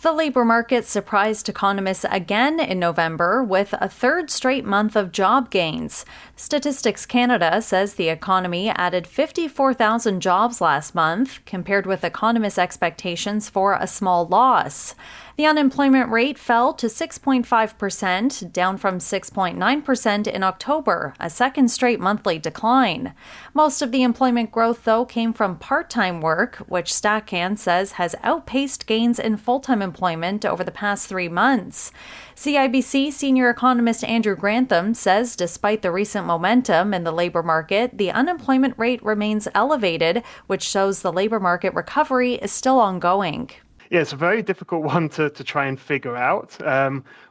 The labor market surprised economists again in November with a third straight month of job gains. Statistics Canada says the economy added 54,000 jobs last month, compared with economists' expectations for a small loss. The unemployment rate fell to 6.5%, down from 6.9% in October, a second straight monthly decline. Most of the employment growth, though, came from part-time work, which StatCan says has outpaced gains in full-time employment over the past 3 months. CIBC senior economist Andrew Grantham says despite the recent momentum in the labor market, the unemployment rate remains elevated, which shows the labor market recovery is still ongoing. Yeah, it's a very difficult one to try and figure out.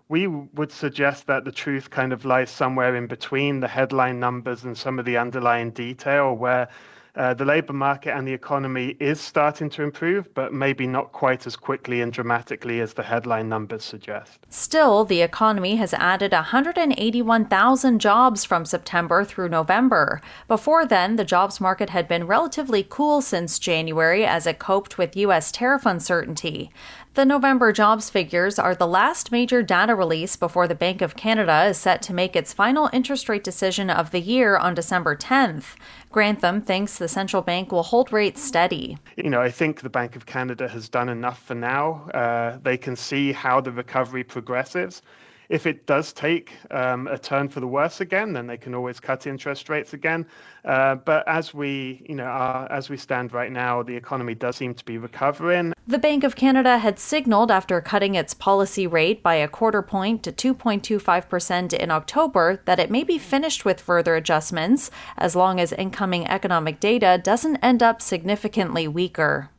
We would suggest that the truth kind of lies somewhere in between the headline numbers and some of the underlying detail, where the labor market and the economy is starting to improve, but maybe not quite as quickly and dramatically as the headline numbers suggest. Still, the economy has added 181,000 jobs from September through November. Before then, the jobs market had been relatively cool since January as it coped with U.S. tariff uncertainty. The November jobs figures are the last major data release before the Bank of Canada is set to make its final interest rate decision of the year on December 10th. Grantham thinks the central bank will hold rates steady. I think the Bank of Canada has done enough for now. They can see how the recovery progresses. If it does take a turn for the worse again, then they can always cut interest rates again. But as we stand right now, the economy does seem to be recovering. The Bank of Canada had signaled after cutting its policy rate by a quarter point to 2.25% in October that it may be finished with further adjustments as long as incoming economic data doesn't end up significantly weaker.